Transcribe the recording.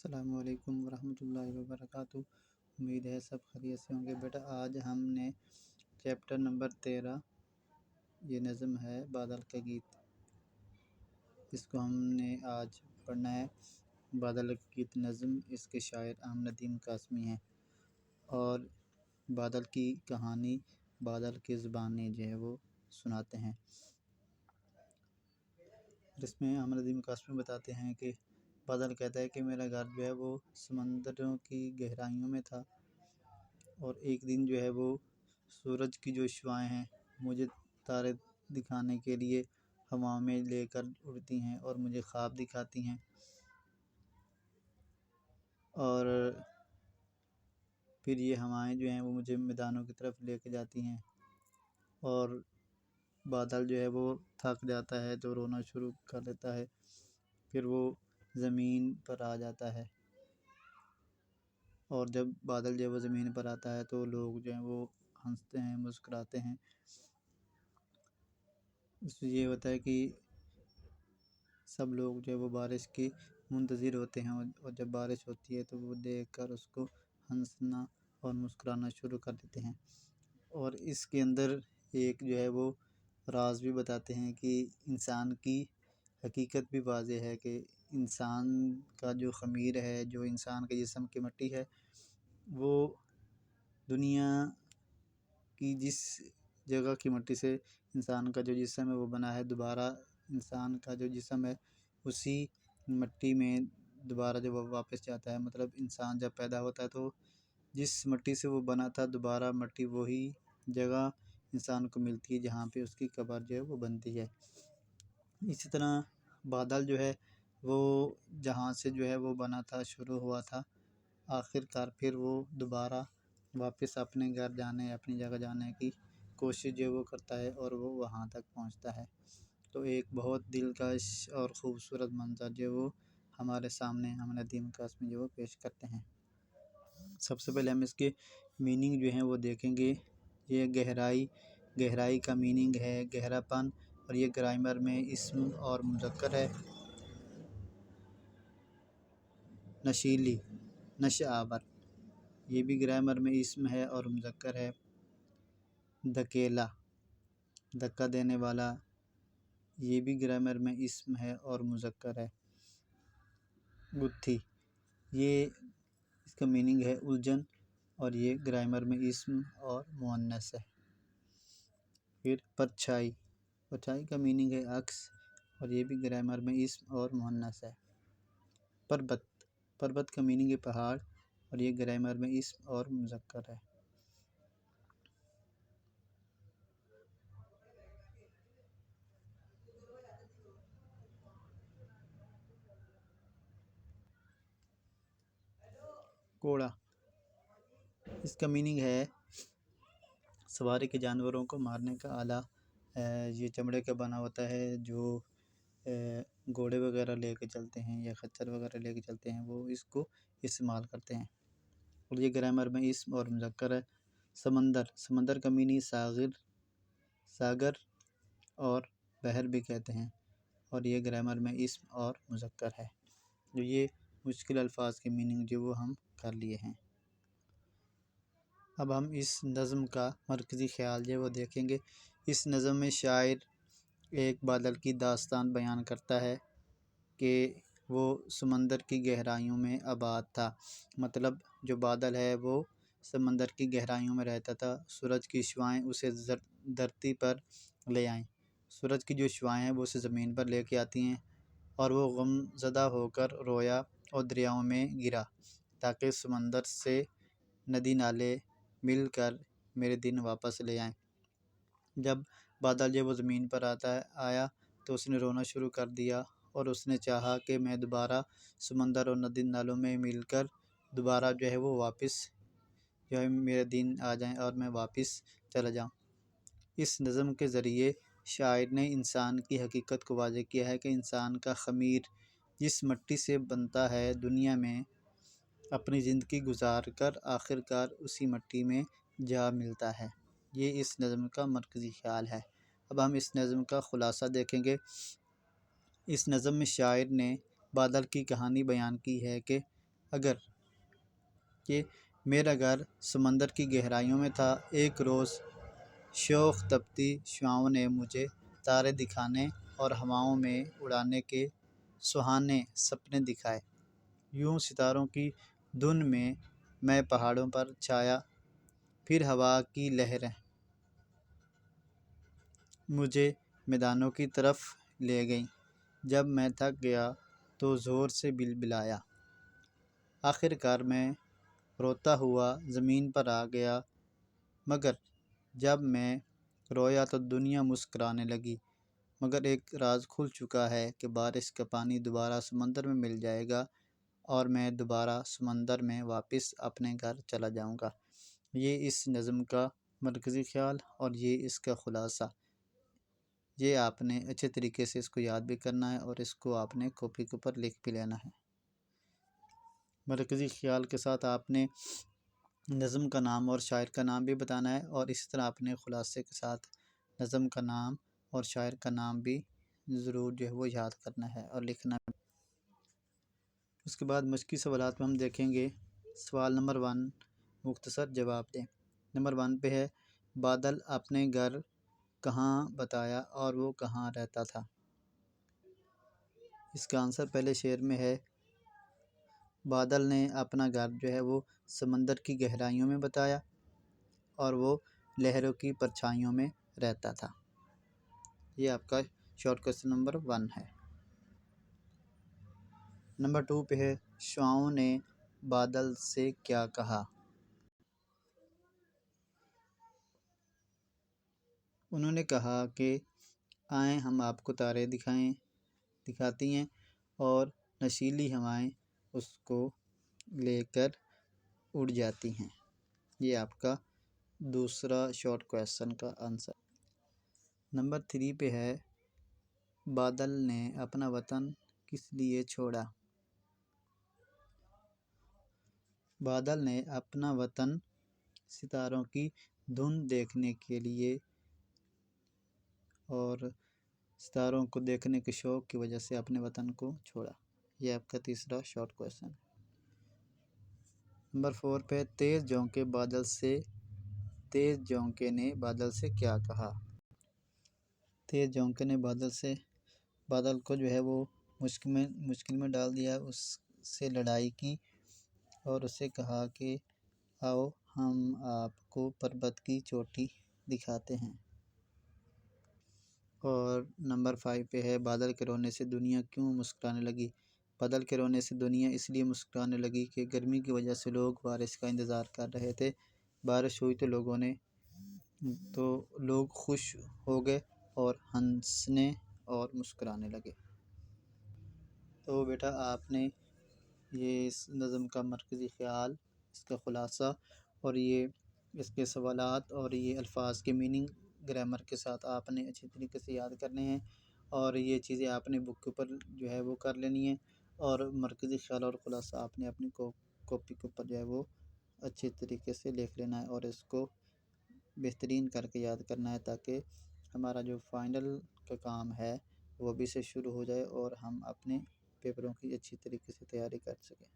السلام علیکم ورحمۃ اللہ وبرکاتہ۔ امید ہے سب خیریت سے ہوں گے۔ بیٹا آج ہم نے چیپٹر نمبر 13 یہ نظم ہے بادل کا گیت، اس کو ہم نے آج پڑھنا ہے۔ بادل کا گیت نظم اس کے شاعر احمد ندیم قاسمی ہیں، اور بادل کی کہانی بادل کی زبانی جو ہے وہ سناتے ہیں۔ اس میں احمد ندیم قاسمی بتاتے ہیں کہ بادل کہتا ہے کہ میرا گھر جو ہے وہ سمندروں کی گہرائیوں میں تھا، اور ایک دن جو ہے وہ سورج کی جو شعاعیں ہیں مجھے تارے دکھانے کے لیے ہوا میں لے کر اڑتی ہیں اور مجھے خواب دکھاتی ہیں، اور پھر یہ ہوائیں جو ہیں وہ مجھے میدانوں کی طرف لے کے جاتی ہیں، اور بادل جو ہے وہ تھک جاتا ہے تو رونا شروع کر دیتا ہے، پھر وہ زمین پر آ جاتا ہے، اور جب بادل جو ہے وہ زمین پر آتا ہے تو لوگ جو ہیں وہ ہنستے ہیں، مسکراتے ہیں۔ اس سے یہ ہوتا ہے کہ سب لوگ جو ہے وہ بارش کی منتظر ہوتے ہیں، اور جب بارش ہوتی ہے تو وہ دیکھ کر اس کو ہنسنا اور مسکرانا شروع کر دیتے ہیں۔ اور اس کے اندر ایک جو ہے وہ راز بھی بتاتے ہیں کہ انسان کی حقیقت بھی واضح ہے کہ انسان کا جو خمیر ہے، جو انسان کے جسم کی مٹی ہے، وہ دنیا کی جس جگہ کی مٹی سے انسان کا جو جسم ہے وہ بنا ہے، دوبارہ انسان کا جو جسم ہے اسی مٹی میں دوبارہ جب وہ واپس جاتا ہے، مطلب انسان جب پیدا ہوتا ہے تو جس مٹی سے وہ بنا تھا دوبارہ مٹی وہی جگہ انسان کو ملتی ہے جہاں پہ اس کی قبر جو ہے وہ بنتی ہے۔ اسی طرح بادل جو ہے وہ جہاں سے جو ہے وہ بنا تھا، شروع ہوا تھا، آخر کار پھر وہ دوبارہ واپس اپنے گھر جانے، اپنی جگہ جانے کی کوشش جو وہ کرتا ہے، اور وہ وہاں تک پہنچتا ہے۔ تو ایک بہت دلکش اور خوبصورت منظر جو وہ ہمارے سامنے احمد ندیم قاسمی جو وہ پیش کرتے ہیں۔ سب سے پہلے ہم اس کے میننگ جو ہیں وہ دیکھیں گے۔ یہ گہرائی کا میننگ ہے گہرا پن، اور یہ گرامر میں اسم اور مذکر ہے۔ نشیلی، نشہ آور، یہ بھی گرامر میں اسم ہے اور مذکر ہے۔ دھکیلا، دھکا دینے والا، یہ بھی گرامر میں اسم ہے اور مذکر ہے۔ گتھی، یہ اس کا میننگ ہے الجھن، اور یہ گرامر میں اسم اور مؤنث ہے۔ پھر پرچھائی، پرچھائی کا میننگ ہے عکس، اور یہ بھی گرامر میں اسم اور مؤنث ہے۔ پربت، پربت کا میننگ ہے پہاڑ، اور یہ گرامر میں اسم اور مذکر ہے۔ کوڑا، اس کا میننگ ہے سواری کے جانوروں کو مارنے کا آلہ۔ یہ چمڑے کا بنا ہوتا ہے، جو گھوڑے وغیرہ لے کے چلتے ہیں یا خچر وغیرہ لے کے چلتے ہیں، وہ اس کو استعمال کرتے ہیں، اور یہ گرامر میں اسم اور مذکر ہے۔ سمندر، سمندر کا میننگ ساگر اور بحر بھی کہتے ہیں، اور یہ گرامر میں اسم اور مذکر ہے۔ جو یہ مشکل الفاظ کے میننگ جو وہ ہم کر لیے ہیں۔ اب ہم اس نظم کا مرکزی خیال جو وہ دیکھیں گے۔ اس نظم میں شاعر ایک بادل کی داستان بیان کرتا ہے کہ وہ سمندر کی گہرائیوں میں آباد تھا، مطلب جو بادل ہے وہ سمندر کی گہرائیوں میں رہتا تھا۔ سورج کی شعاعیں اسے دھرتی پر لے آئیں، سورج کی جو شعاعیں ہیں وہ اسے زمین پر لے کے آتی ہیں، اور وہ غم زدہ ہو کر رویا اور دریاؤں میں گرا، تاکہ سمندر سے ندی نالے مل کر میرے دن واپس لے آئیں۔ جب بادل جب وہ زمین پر آیا تو اس نے رونا شروع کر دیا، اور اس نے چاہا کہ میں دوبارہ سمندر اور ندی نالوں میں مل کر دوبارہ جو ہے وہ واپس جو ہے میرے دن آ جائیں اور میں واپس چلا جاؤں۔ اس نظم کے ذریعے شاعر نے انسان کی حقیقت کو واضح کیا ہے کہ انسان کا خمیر جس مٹی سے بنتا ہے، دنیا میں اپنی زندگی گزار کر آخر کار اسی مٹی میں جا ملتا ہے۔ یہ اس نظم کا مرکزی خیال ہے۔ اب ہم اس نظم کا خلاصہ دیکھیں گے۔ اس نظم میں شاعر نے بادل کی کہانی بیان کی ہے کہ اگر کہ میرا گھر سمندر کی گہرائیوں میں تھا۔ ایک روز شوخ تپتی شعاعوں نے مجھے تارے دکھانے اور ہواؤں میں اڑانے کے سہانے سپنے دکھائے۔ یوں ستاروں کی دھن میں پہاڑوں پر چھایا، پھر ہوا کی لہریں مجھے میدانوں کی طرف لے گئیں۔ جب میں تھک گیا تو زور سے بلبلایا۔ آخر کار میں روتا ہوا زمین پر آ گیا، مگر جب میں رویا تو دنیا مسکرانے لگی۔ مگر ایک راز کھل چکا ہے کہ بارش کا پانی دوبارہ سمندر میں مل جائے گا اور میں دوبارہ سمندر میں واپس اپنے گھر چلا جاؤں گا۔ یہ اس نظم کا مرکزی خیال اور یہ اس کا خلاصہ۔ یہ آپ نے اچھے طریقے سے اس کو یاد بھی کرنا ہے اور اس کو آپ نے کاپی کے اوپر لکھ بھی لینا ہے۔ مرکزی خیال کے ساتھ آپ نے نظم کا نام اور شاعر کا نام بھی بتانا ہے، اور اسی طرح آپ نے خلاصے کے ساتھ نظم کا نام اور شاعر کا نام بھی ضرور جو ہے وہ یاد کرنا ہے اور لکھنا ہے۔ اس کے بعد مشقی سوالات میں ہم دیکھیں گے۔ سوال نمبر 1، مختصر جواب دیں۔ نمبر 1 پہ ہے، بادل اپنے گھر کہاں بتایا اور وہ کہاں رہتا تھا؟ اس کا آنسر پہلے شعر میں ہے، بادل نے اپنا گھر جو ہے وہ سمندر کی گہرائیوں میں بتایا اور وہ لہروں کی پرچھائیوں میں رہتا تھا۔ یہ آپ کا شارٹ کوسچن نمبر 1 ہے۔ نمبر 2 پہ ہے، شعاعوں نے بادل سے کیا کہا؟ انہوں نے کہا کہ آئیں ہم آپ کو تارے دکھاتی ہیں اور نشیلی ہوائیں اس کو لے کر اڑ جاتی ہیں۔ یہ آپ کا دوسرا شارٹ کویسچن کا آنسر۔ نمبر 3 پہ ہے، بادل نے اپنا وطن کس لیے چھوڑا؟ بادل نے اپنا وطن ستاروں کی دھن دیکھنے کے لیے اور ستاروں کو دیکھنے کے شوق کی وجہ سے اپنے وطن کو چھوڑا۔ یہ آپ کا تیسرا شارٹ کویسچن۔ نمبر 4 پہ، تیز جھونکے نے بادل سے کیا کہا؟ تیز جھونکے نے بادل کو جو ہے وہ مشکل میں ڈال دیا، اس سے لڑائی کی اور اسے کہا کہ آؤ ہم آپ کو پربت کی چوٹی دکھاتے ہیں۔ اور نمبر 5 پہ ہے، بادل کے رونے سے دنیا کیوں مسکرانے لگی؟ بادل کے رونے سے دنیا اس لیے مسکرانے لگی کہ گرمی کی وجہ سے لوگ بارش کا انتظار کر رہے تھے۔ بارش ہوئی تو لوگ خوش ہو گئے اور ہنسنے اور مسکرانے لگے۔ تو بیٹا آپ نے یہ اس نظم کا مرکزی خیال، اس کا خلاصہ اور یہ اس کے سوالات اور یہ الفاظ کے میننگ گرامر کے ساتھ آپ نے اچھی طریقے سے یاد کرنے ہیں، اور یہ چیزیں آپ نے بک کے اوپر جو ہے وہ کر لینی ہیں، اور مرکزی خیال اور خلاصہ آپ نے اپنی کاپی کے اوپر جو ہے وہ اچھی طریقے سے لکھ لینا ہے اور اس کو بہترین کر کے یاد کرنا ہے، تاکہ ہمارا جو فائنل کا کام ہے وہ ابھی سے شروع ہو جائے اور ہم اپنے پیپروں کی اچھی طریقے سے تیاری کر سکیں۔